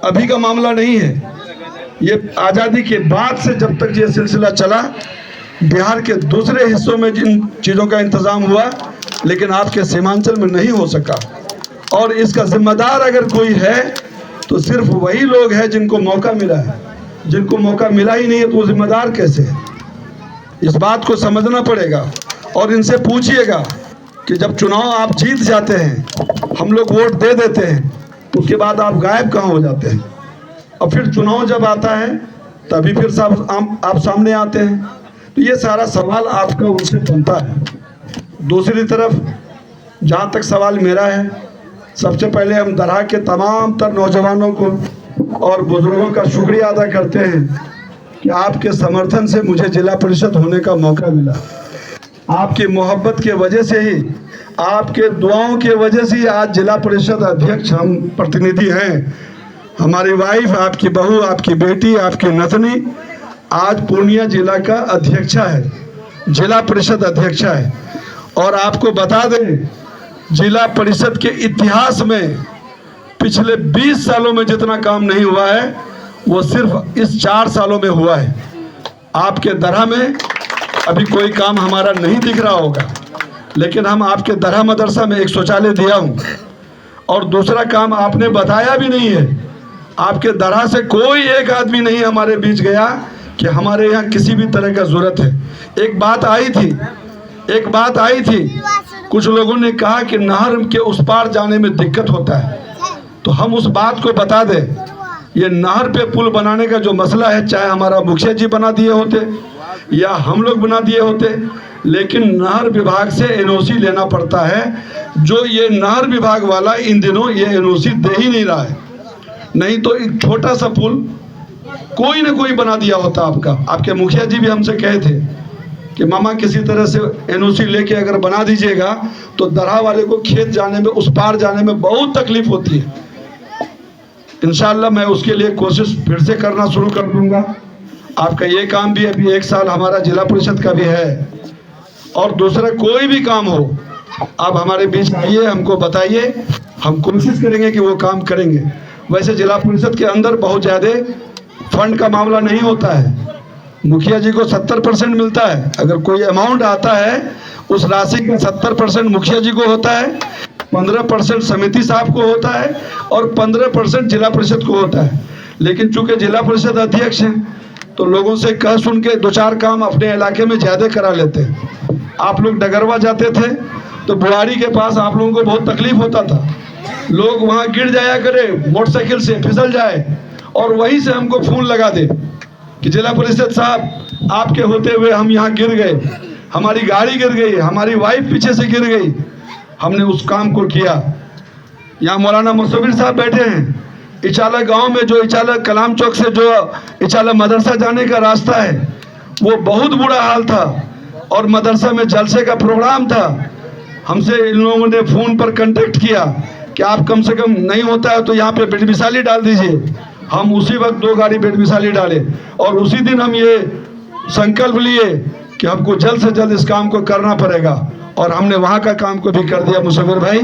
अभी का मामला नहीं है, ये आज़ादी के बाद से जब तक ये सिलसिला चला, बिहार के दूसरे हिस्सों में जिन चीज़ों का इंतज़ाम हुआ, लेकिन आपके सीमांचल में नहीं हो सका। और इसका जिम्मेदार अगर कोई है तो सिर्फ वही लोग हैं जिनको मौका मिला है। जिनको मौका मिला ही नहीं है तो वो जिम्मेदार कैसे है? इस बात को समझना पड़ेगा। और इनसे पूछिएगा कि जब चुनाव आप जीत जाते हैं, हम लोग वोट दे देते हैं, उसके बाद आप गायब कहाँ हो जाते हैं? और फिर चुनाव जब आता है तभी फिर आप सामने आते हैं। तो ये सारा सवाल आपका उनसे बनता है। दूसरी तरफ जहाँ तक सवाल मेरा है, सबसे पहले हम दरहा के तमाम तर नौजवानों को और बुजुर्गों का शुक्रिया अदा करते हैं कि आपके समर्थन से मुझे जिला परिषद होने का मौका मिला। आपकी मोहब्बत के वजह से ही, आपके दुआओं के वजह से ही आज जिला परिषद अध्यक्ष हम प्रतिनिधि हैं। हमारी वाइफ, आपकी बहू, आपकी बेटी, आपकी नतनी आज पूर्णिया जिला का अध्यक्षा है, जिला परिषद अध्यक्षा है। और आपको बता दें, जिला परिषद के इतिहास में पिछले 20 सालों में जितना काम नहीं हुआ है वो सिर्फ इस 4 सालों में हुआ है। आपके दरहा में अभी कोई काम हमारा नहीं दिख रहा होगा, लेकिन हम आपके दरहा मदरसा में एक शौचालय दिया हूँ। और दूसरा काम आपने बताया भी नहीं है, आपके दरहा से कोई एक आदमी नहीं हमारे बीच गया कि हमारे यहाँ किसी भी तरह का जरूरत है। एक बात आई थी, कुछ लोगों ने कहा कि नहर के उस पार जाने में दिक्कत होता है, तो हम उस बात को बता दें, ये नहर पे पुल बनाने का जो मसला है, चाहे हमारा मुखिया जी बना दिए होते या हम लोग बना दिए होते, लेकिन नहर विभाग से एनओसी लेना पड़ता है। जो ये नहर विभाग वाला इन दिनों ये एनओसी दे ही नहीं रहा है, नहीं तो एक छोटा सा पुल कोई ना कोई बना दिया होता आपका। आपके मुखिया जी भी हमसे कहे थे कि मामा किसी तरह से एनओसी लेके अगर बना दीजिएगा तो दरहा वाले को खेत जाने में, उस पार जाने में बहुत तकलीफ होती है। इंशाअल्लाह मैं उसके लिए कोशिश फिर से करना शुरू कर दूंगा। आपका ये काम भी अभी 1 साल हमारा जिला परिषद का भी है। और दूसरा कोई भी काम हो, आप हमारे बीच आइए, हमको बताइए, हम कोशिश करेंगे कि वो काम करेंगे। वैसे जिला परिषद के अंदर बहुत ज़्यादा फंड का मामला नहीं होता है। मुखिया जी को 70% मिलता है। अगर कोई अमाउंट आता है उस राशि का 70% मुखिया जी को होता है, 15% समिति साहब को होता है और 15% जिला परिषद को होता है। लेकिन चूंकि जिला परिषद अध्यक्ष हैं तो लोगों से कह सुन के 2-4 काम अपने इलाके में ज़्यादा करा लेते हैं। आप लोग डगरवा जाते थे तो बुढ़ारी के पास आप लोगों को बहुत तकलीफ होता था, लोग वहाँ गिर जाया करे, मोटरसाइकिल से फिसल जाए और वहीं से हमको फोन लगा दे कि जिला परिषद साहब आपके होते हुए हम यहाँ गिर गए, हमारी गाड़ी गिर गई, हमारी वाइफ पीछे से गिर गई। हमने उस काम को किया। यहाँ मौलाना मुसविर साहब बैठे हैं, इचाला गांव में जो इचाला कलाम चौक से जो इचाला मदरसा जाने का रास्ता है वो बहुत बुरा हाल था और मदरसा में जलसे का प्रोग्राम था। हमसे इन लोगों ने फ़ोन पर कांटेक्ट किया कि आप कम से कम नहीं होता है तो यहाँ पे बेड मिसाली डाल दीजिए। हम उसी वक्त 2 गाड़ी बेड मिसाली डाले और उसी दिन हम ये संकल्प लिए कि हमको जल्द से जल्द इस काम को करना पड़ेगा। और हमने वहाँ का काम को भी कर दिया। मुसविर भाई,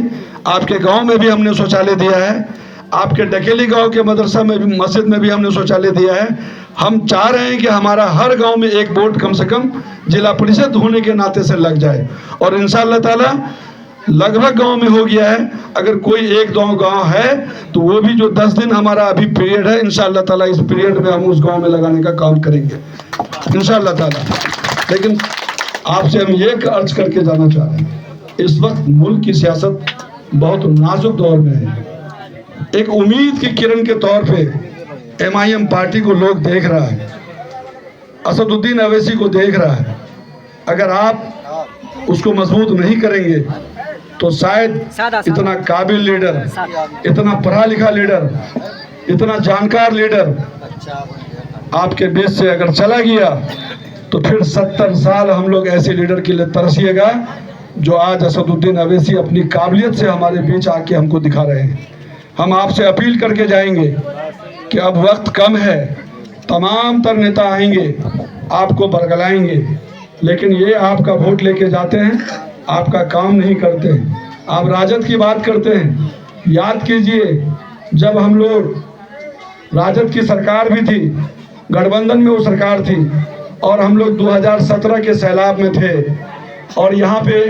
आपके गांव में भी हमने शौचालय दिया है, आपके डकेली गांव के मदरसा में भी, मस्जिद में भी हमने शौचालय दिया है। हम चाह रहे हैं कि हमारा हर गांव में एक बोर्ड कम से कम जिला परिषद होने के नाते से लग जाए और इंशाअल्लाह ताला लगभग गांव में हो गया है। अगर कोई 1-2 गांव है तो वो भी जो 10 दिन हमारा अभी पीरियड है, इंशाअल्लाह ताला इस पीरियड में हम उस गांव में लगाने का काम करेंगे इंशाअल्लाह ताला। लेकिन आपसे हम ये अर्ज करके जाना चाह रहे हैं, इस वक्त मुल्क की सियासत बहुत नाजुक दौर में है। एक उम्मीद की किरण के तौर पे MIM पार्टी को लोग देख रहा है, असदुद्दीन अवैसी को देख रहा है। अगर आप उसको मजबूत नहीं करेंगे तो शायद इतना काबिल लीडर, इतना पढ़ा लिखा लीडर, इतना जानकार लीडर आपके बीच से अगर चला गया तो फिर 70 साल हम लोग ऐसे लीडर के लिए तरसिएगा जो आज असदुद्दीन अवैसी अपनी काबिलियत से हमारे बीच आके हमको दिखा रहे हैं। हम आपसे अपील करके जाएंगे कि अब वक्त कम है, तमाम तर नेता आएंगे, आपको बरगलाएंगे, लेकिन ये आपका वोट लेके जाते हैं, आपका काम नहीं करते। आप राजद की बात करते हैं। याद कीजिए, जब हम लोग राजद की सरकार भी थी, गठबंधन में वो सरकार थी, और हम लोग 2017 के सैलाब में थे, और यहाँ पे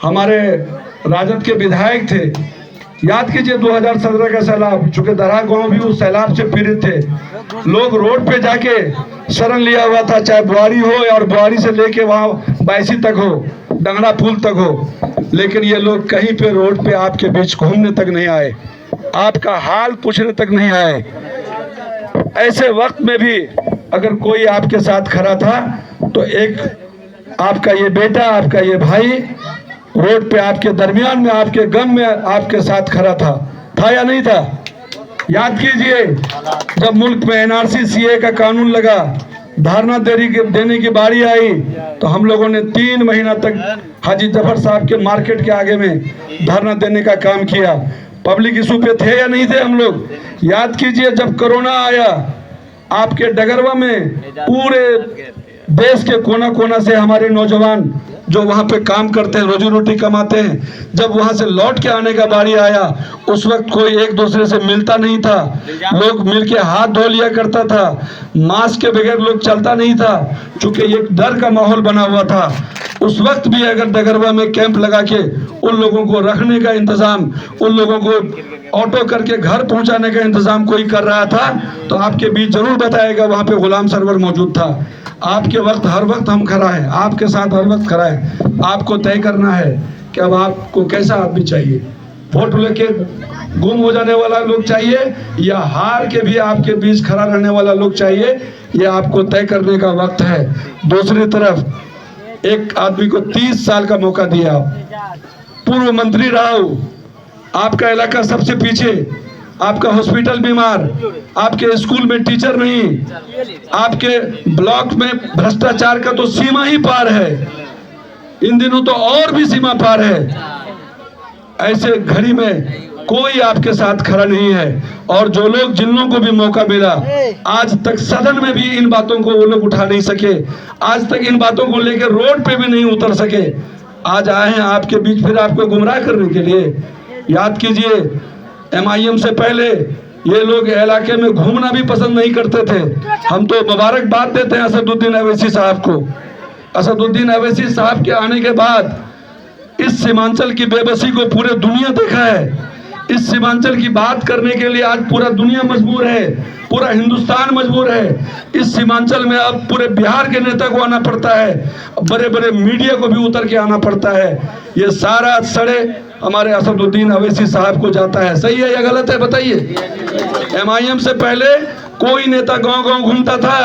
हमारे राजद के विधायक थे। याद कीजिए 2017 का सैलाब, चूंकि दरहा गांव भी उस सैलाब से पीड़ित थे। लोग रोड पे जाके शरण लिया हुआ था, चाहे बुआरी हो और बुआरी से लेके वहाँ बायसी तक हो, डंगड़ा पुल तक हो, लेकिन ये लोग कहीं पे रोड पे आपके बीच घूमने तक नहीं आए, आपका हाल पूछने तक नहीं आए। ऐसे वक्त में भी अगर कोई आपके साथ खड़ा था तो एक आपका ये बेटा, आपका ये भाई रोड पे आपके दरमियान में, आपके गम में आपके साथ खड़ा था या नहीं था? याद कीजिए, जब मुल्क में एनआरसी सीए का कानून लगा, धरना देने की बारी आई, तो हम लोगों ने 3 महीना तक हाजी जफर साहब के मार्केट के आगे में धरना देने का काम किया। पब्लिक इशू पे थे या नहीं थे हम लोग? याद कीजिए, जब कोरोना आया, आपके डगरवा में पूरे देश के कोना कोना से हमारे नौजवान जो वहाँ पे काम करते हैं, रोजी रोटी कमाते हैं, जब वहाँ से लौट के आने का बारी आया, उस वक्त कोई एक दूसरे से मिलता नहीं था, लोग मिलके हाथ धो लिया करता था, मास्क के बगैर लोग चलता नहीं था, चूंकि एक डर का माहौल बना हुआ था। उस वक्त भी अगर डगरवा में कैंप लगा के उन लोगों को रखने का इंतजाम, उन लोगों को ऑटो करके घर पहुंचाने का इंतजाम कोई कर रहा था, तो आपके बीच जरूर बताएगा वहाँ पे गुलाम सरवर मौजूद था। आपके वक्त हर वक्त हम खड़ा है, आपके साथ हर वक्त खड़ा है। आपको तय करना है कि अब आपको कैसा आदमी चाहिए, वोट लेके गुम हो जाने वाला लोग चाहिए या हार के भी आपके बीच खड़ा रहने वाला लोग चाहिए, ये आपको तय करने का वक्त है। दूसरी तरफ एक आदमी को 30 साल का मौका दिया, पूर्व मंत्री रहा हूं, आपका इलाका सबसे पीछे, आपका हॉस्पिटल बीमार, आपके स्कूल में टीचर नहीं, आपके ब्लॉक में भ्रष्टाचार का तो सीमा ही पार है, इन दिनों तो और भी सीमा पार है। ऐसे घड़ी में कोई आपके साथ खड़ा नहीं है, और जो लोग, जिन लोगों को भी मौका मिला, आज तक सदन में भी इन बातों को वो लोग उठा नहीं सके, आज तक इन बातों को लेकर रोड पे भी नहीं उतर सके, आज आए हैं आपके बीच फिर आपको गुमराह करने के लिए। याद कीजिए, MIM से पहले ये लोग इलाके में घूमना भी पसंद नहीं करते थे। हम तो मुबारकबाद देते हैं असदुद्दीन अवैसी साहब को। असदुद्दीन अवैसी साहब के आने के बाद इस सीमांचल की बेबसी को पूरे दुनिया देखा है। इस सीमांचल की बात करने के लिए आज पूरा दुनिया मजबूर है, पूरा हिंदुस्तान मजबूर है। इस सीमांचल में अब पूरे बिहार के नेता को आना पड़ता है, बड़े बड़े मीडिया को भी उतर के आना पड़ता है। ये सारा सड़े हमारे असदुद्दीन अवैसी साहब को जाता है। सही है या गलत है बताइए? MIM से पहले कोई नेता गांव गांव घूमता था,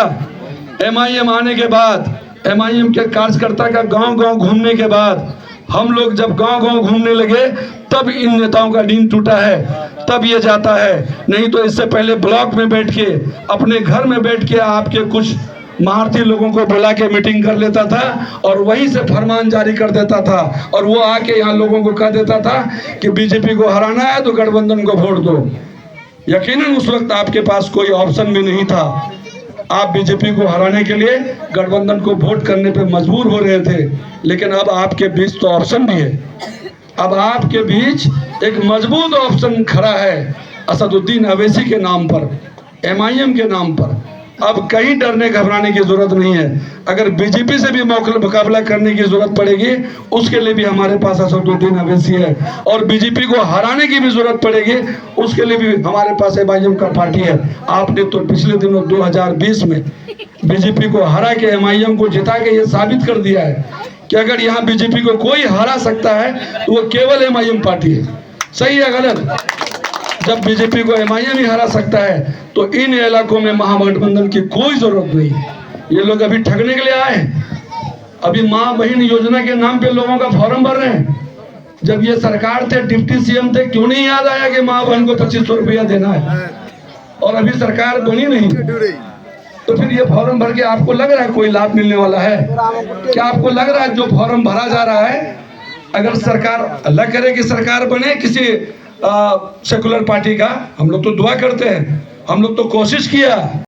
MIM आने के बाद, MIM के कार्यकर्ता का गांव गांव घूमने के बाद, हम लोग जब गांव गांव घूमने लगे तब इन नेताओं का नींद टूटा है, तब ये जाता है। नहीं तो इससे पहले ब्लॉक में बैठ के, अपने घर में बैठ के आपके कुछ महारथी लोगों को बुला के मीटिंग कर लेता था और वहीं से फरमान जारी कर देता था, और वो आके यहाँ लोगों को कह देता था कि बीजेपी को हराना है तो गठबंधन को वोट दो। यकीनन उस वक्त आपके पास कोई ऑप्शन भी नहीं था, आप बीजेपी को हराने के लिए गठबंधन को वोट करने पे मजबूर हो रहे थे। लेकिन अब आपके बीच तो ऑप्शन भी है, अब आपके बीच एक मजबूत ऑप्शन खड़ा है असदुद्दीन अवैसी के नाम पर, MIM के नाम पर। अब कहीं डरने घबराने की जरूरत नहीं है। अगर बीजेपी से भी मुकाबला करने की जरूरत पड़ेगी, उसके लिए भी हमारे पास असदुद्दीन अवैसी है, और बीजेपी को हराने की भी जरूरत पड़ेगी, उसके लिए भी हमारे पास MIM का पार्टी है। आपने तो पिछले दिनों 2020 में बीजेपी को हरा के MIM को जिता के ये साबित कर दिया है कि अगर यहाँ बीजेपी को कोई हरा सकता है तो वो केवल MIM पार्टी है। सही है गलत? जब बीजेपी को MIM ही हरा सकता है तो इन इलाकों में महागठबंधन की कोई जरूरत नहीं है। ये लोग अभी ठगने के लिए आए, अभी माँ बहन योजना के नाम पे लोगों का फॉर्म भर रहे हैं। जब ये सरकार थे, डिप्टी CM थे, क्यों नहीं याद आया कि माँ बहन को 2500 रुपया देना है? और अभी सरकार बनी नहीं तो फिर ये फॉर्म भर के आपको लग रहा है कोई लाभ मिलने वाला है? क्या आपको लग रहा है जो फॉर्म भरा जा रहा है, अगर सरकार, अल्लाह करे कि सरकार बने किसी सेकुलर पार्टी का, हम लोग तो दुआ करते हैं, हम लोग तो कोशिश किया